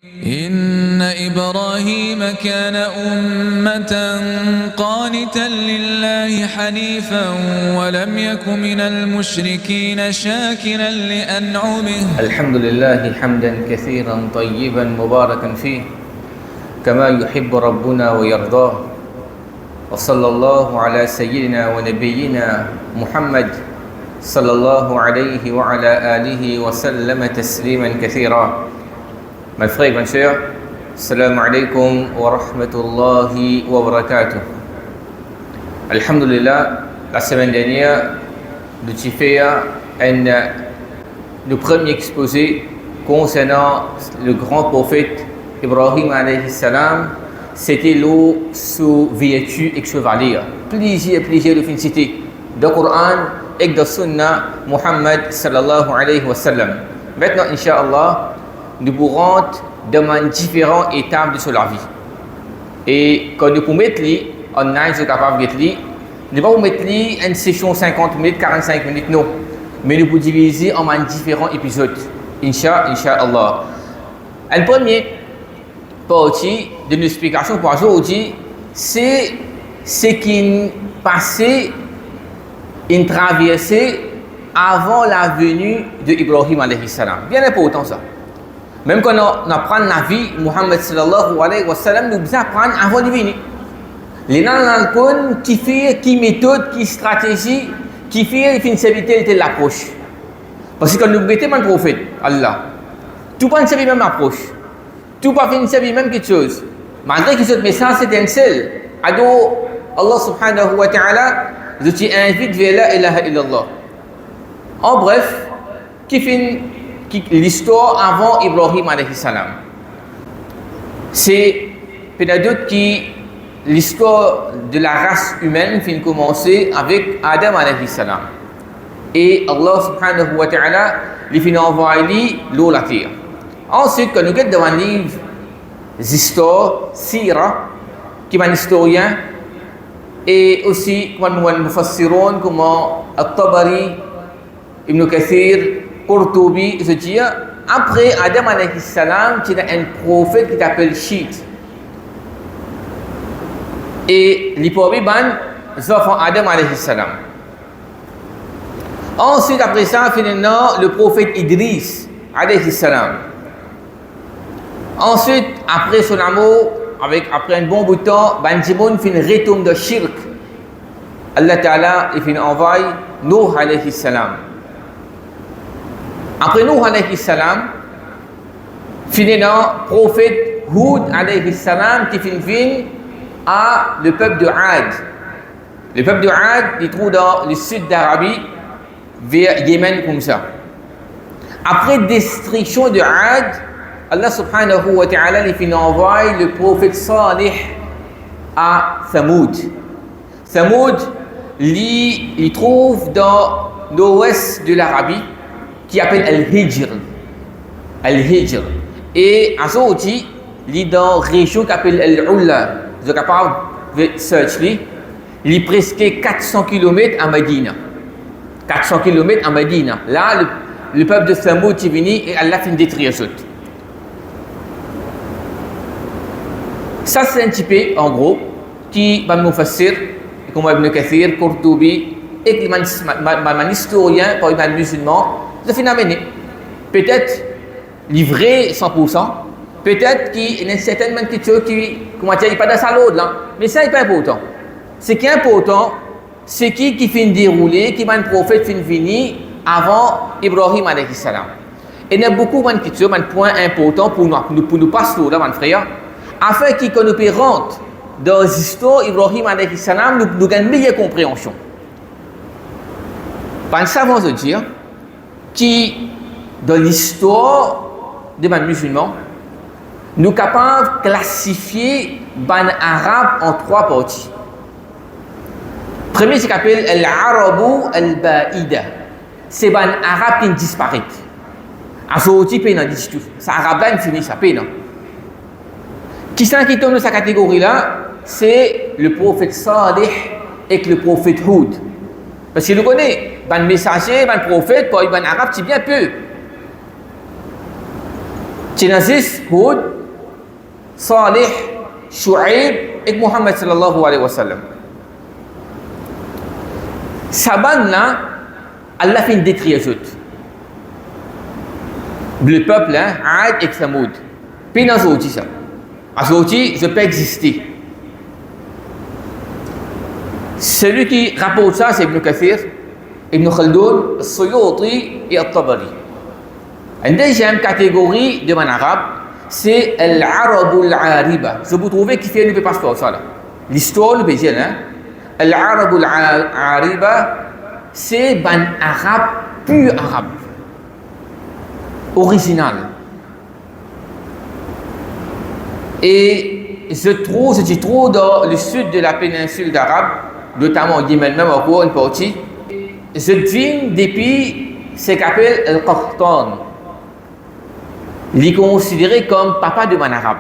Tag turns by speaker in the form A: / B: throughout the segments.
A: إن إبراهيم كان أمة قانتا لله حنيفا ولم يك من المشركين شاكرا لأنعمه.
B: الحمد لله حمدا كثيرا طيبا مباركا فيه كما يحب ربنا ويرضاه، وصلى الله على سيدنا ونبينا محمد صلى الله عليه وعلى آله وسلم تسليما كثيرا. Mes frères et mes sœurs, Assalamu alaikum wa rahmatullahi wa barakatuh. Alhamdulillah, la semaine dernière, nous avons fait le premier exposé concernant le grand prophète Ibrahim alayhi salam. C'était l'eau sous vertu et chevalier. Plusieurs de féliciter dans le Coran et dans le Sunnah Muhammad sallallahu alayhi wa sallam. Maintenant, Inch'Allah, nous pourrons demander différentes étapes de la vie. Et quand nous pouvons mettre les, on est capable de mettre les, nous ne pouvons pas mettre les une session 50 minutes, 45 minutes, non. Mais nous pouvons diviser en différents épisodes. Inch'Allah. Le premier partie de l'explication pour aujourd'hui, c'est ce qui passait une traversée avant la venue d'Ibrahim alayhi salam. Bien important ça. Même quand on apprend la vie, Muhammad sallallahu alayhi wa sallam nous apprend avant de venir. Les gens qui fait, qui méthode, qui stratégie, qui fait une serviteur de l'approche. Parce que quand nous mettons un prophète, Allah, tout pas une même approche. Tout pas une servir même quelque chose. Malgré que ce message c'est un seul. Alors, Allah subhanahu wa ta'ala, je t'invite vers la ilaha illallah. En bref, qui fait l'histoire avant Ibrahim alayhi salam. C'est peut-être que l'histoire de la race humaine finit commencer avec Adam alayhi salam. Et Allah subhanahu wa ta'ala lui finit envoyer l'eau la terre. Ensuite, quand nous sommes dans un livre d'histoire, Sira, qui est un historien, et aussi comme un mufassiron, comme Al-Tabari, Ibn Kathir, Qurtubi, je dis, après Adam alayhi salam, il y a un prophète qui s'appelle Shit. Et les premiers les enfants Adam alayhi salam. Ensuite, après ça, finalement, le prophète Idris alayhi salam. Ensuite, après son amour, après un bon bout de temps, Banjimoun fin retourne de shirk. Allah Ta'ala il fin envoie Nuh alayhi salam. Après Nuh alayhi salam, finalement, prophète Hud alayhi salam qui fin à le peuple de Ad. Le peuple de Ad, il trouve dans le sud d'Arabie, vers Yémen comme ça. Après destruction de Ad, Allah subhanahu wa ta'ala lui envoie le prophète Salih à Thamoud. Thamoud, il trouve dans l'ouest de l'Arabie qui appelle Al-Hijr. Al-Hijr. Et à Saouti, il est dans une région qui appelle Al-Ulla. Vous êtes capable de chercher. Il est presque 400 km à Medina. 400 km à Medina. Là, le peuple de Thamoud est venu et Allah finit détruire ça. Ça, c'est un petit peu, en gros, qui va nous faire, comme Ibn Kathir, Qurtubi, et les historiens, par exemple, musulmans, ça finit amener. Peut-être livré 100%, peut-être qu'il y a une certaine chose qui, comment dire, il n'y a pas de salaud là, mais ça n'est pas important. Ce qui est important, c'est qui finit dérouler, qui va un prophète finit venir avant Ibrahim alayhi salam. Et il y a beaucoup de questions, un point important pour nous passer là, mon frère. Afin qu'on nous rentre dans l'histoire Ibrahim alayhi salam, nous avons une meilleure compréhension. Par un savant de dire qui, dans l'histoire des musulmans, nous sommes capables de classifier les arabes en trois parties. Le premier, c'est qu'appelle l'Arabou al-Ba'ida. C'est les arabes qui disparaissent. À ce moment-là, ils n'ont dit tout. C'est arabe-là, ils finissent à peine. Qui tombe dans cette catégorie-là, c'est le prophète Salih et le prophète Hud. Parce que nous connaissons, les messagers, les prophètes, pour les arabes, c'est bien peu. Genesis, Hud, Salih, Shu'aib et Muhammad sallallahu alayhi wa sallam. Saban là, Allah fait une détruire eux autres. Le peuple, Aad et Samoud. Puis dans Zoti ça. À Zoti, je peux exister. Celui qui rapporte ça, c'est Ibn Kathir, Ibn Khaldoun, Suyuti et At-Tabari. Une deuxième catégorie de man arabe, c'est Al-Arabul Ariba. Je vous trouvez qui fait le passeport ça là. L'histoire, le bézier, Al-Arabul Ariba, c'est ban arabe, pur arabe. Original. Et je trouve dans le sud de la péninsule d'Arabe, notamment au Yémen même encore une partie, je devine depuis ce qu'on appelle Al-Qahtan. Il est considéré comme papa de man arabe.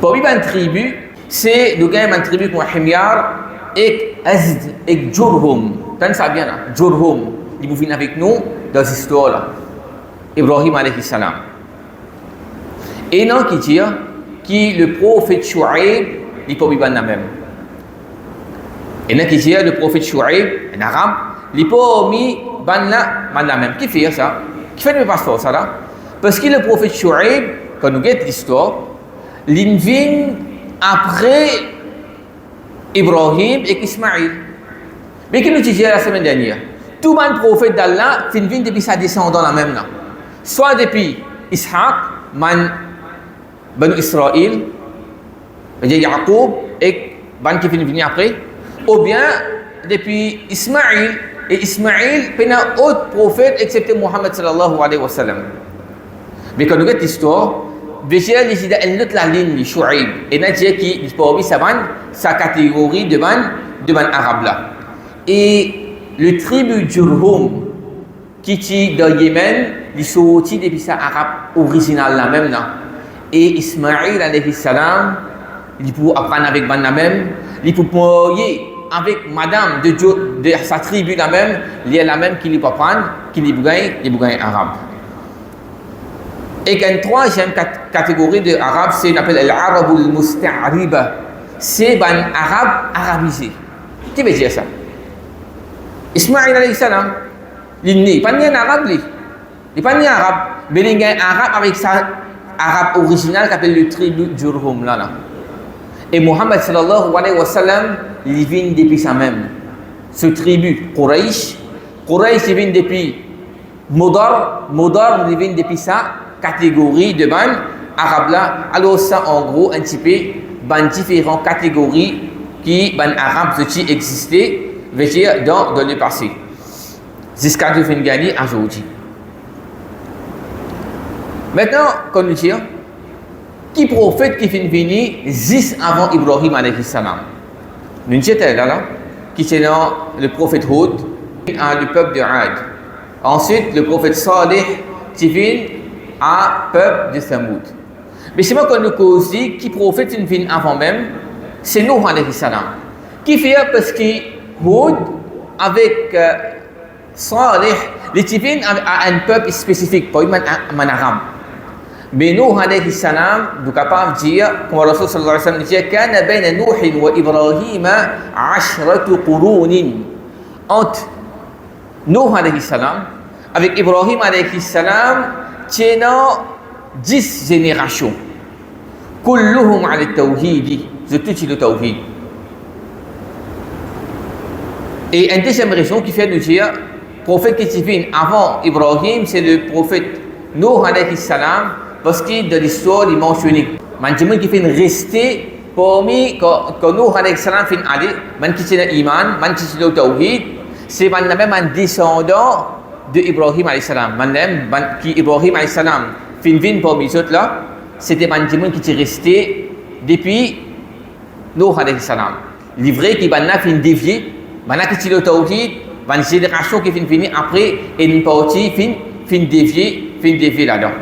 B: Pour une tribu, c'est une tribu comme Himyar et Azd et Jurhum. T'en sais bien là, Jurhum. Ils viennent avec nous dans cette histoire là. Ibrahim alayhi salam. Et non qui dit que le prophète Shu'aib n'est pas bien même. Et non qui dit le prophète Shu'aib en arabe n'est pas mis bien même. Qui fait ça? Qui fait le passeport ça là? Parce que le prophète Shu'aib, quand nous regardons l'histoire, il vient après Ibrahim et Ismaïl. Mais qui nous dit la semaine dernière? Tout le prophète d'Allah vient depuis sa descendant la même là. Soit depuis Ishaq, Banu Israël, Yaqub et Ban qui vient après, ou bien depuis Ismaïl, et Ismaïl, il n'y a pas d'autre prophète excepté Muhammad sallallahu alayhi wa sallam. Mais quand nous regardons l'histoire, déjà les idées elles notent la ligne de Shu'aib et nous disons qu'il peut sa catégorie de ban arabe là. Et le tribu Jurhum qui est dans Yémen, il sorti depuis sa arabe original là même là. Et Ismaïl alayhi salam, il peut apprendre avec ban la même, il peut marier avec madame de sa tribu la même, il y a la même qui peut apprendre, qui les bougains arabes. Et une troisième catégorie de arabes, c'est qu'on appelle l'Arabul Musta'riba. C'est un arabe arabisé. Qui veut dire ça? Ismaïl alayhi salam, il n'est pas né en arabe, il n'est pas né arabe, mais il est arabe avec sa arabe original qui appelle le tribu Jurhum là. Et Muhammad sallallahu alayhi wa sallam, il vient depuis sa même. Ce tribu Quraysh, il vient depuis Mudar, il vient depuis sa catégorie de ban arabe là. Alors ça en gros un petit peu ban différentes catégories qui ban arabe qui existaient dans le passé. Jusqu'à de fin gagner aujourd'hui. Maintenant, quand nous disons qui prophète qui finit venir juste avant Ibrahim alayhi salam. Nous disons là qui c'est le prophète Hud à le peuple de Aad. Ensuite, le prophète Salih qui vient à peuple de Samoud. Mais c'est moi quand nous causons qui prophète qui vient avant même, c'est Nuh alayhi salam. Qui fait parce que Hud avec Salih, les typines à un peuple spécifique, pas un arabe. Mais Nuh alayhi salam, nous sommes capables de dire, comme le Rasul sallallahu alayhi wa sallam dit, كان بين نوح وإبراهيم 10 قرون. Entre Nuh alayhi salam avec Ibrahim alayhi salam, il y a 10 générations. كلهم على التوحيد. Je touche le tawhid. Et une deuxième raison qui fait nous dire, le prophète qui vient avant Ibrahim, c'est le prophète Nuh alayhi salam, parce que dans l'histoire, il mentionne que qui fait rester parmi quand Nuh alayhi salam fin aller, man qui tient l'iman, man qui tient le tawhid, c'est même un descendant de Ibrahim alayhi salam. Man qui Ibrahim alayhi salam fin vient parmi eux là, c'était man qui est resté depuis Nuh alayhi salam. Livré qui ban fin dévié. Maintenant que tu le tawhid, une génération qui vient venir après et une partie fin dévier là-dedans.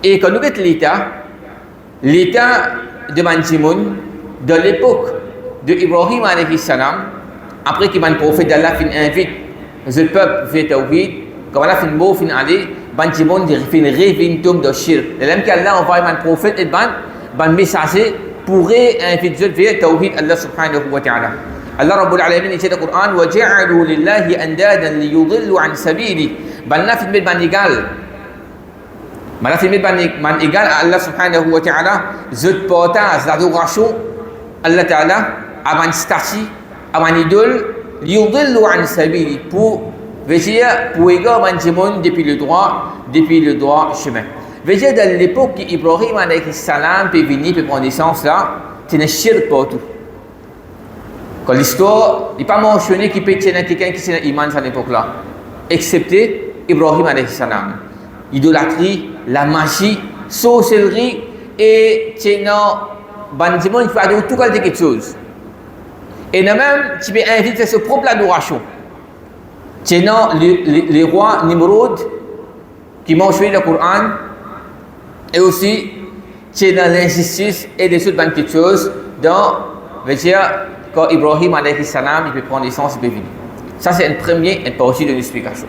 B: Et quand nous regardons l'état de Manjimoun, de l'époque de Ibrahim alayhi salam, après que le prophète d'Allah invite le peuple vers tawhid, quand Allah fin mot fin aller, ban timon de fin revintum de shir dalam qu'Allah envoie un prophète et ban messager pourrait inviter vers tawhid Allah subhanahu wa ta'ala. Allah Rabbul Alamin dit dans le Coran wa ja'alu lillahi andadan liyudillu an sabili banna fi ban égal mana fi ban égal à Allah subhanahu wa ta'ala zut portage l'adoration Allah ta'ala avant statue avant idole liyudillu an sabili pour égarer ban timon depuis le droit chemin. Veja dans l'époque qu'Ibrahim alayhi salam peut venir peut prendre naissance là, c'est un shirk partout. Quand l'histoire n'est pas mentionné qu'il peut y avoir quelqu'un qui est iman à l'époque là, excepté Ibrahim alayhi salam. Idolâtrie, la magie, sorcellerie et bandiment il faut adorer tout quelque chose. Et même tu peux inviter à sa propre adoration. Les rois Nimrod qui mentionné le Coran et aussi dans l'injustice et des autres petites choses dans quand Ibrahim alayhi salam il peut prendre naissance il peut vivre. Ça c'est une première partie de l'explication.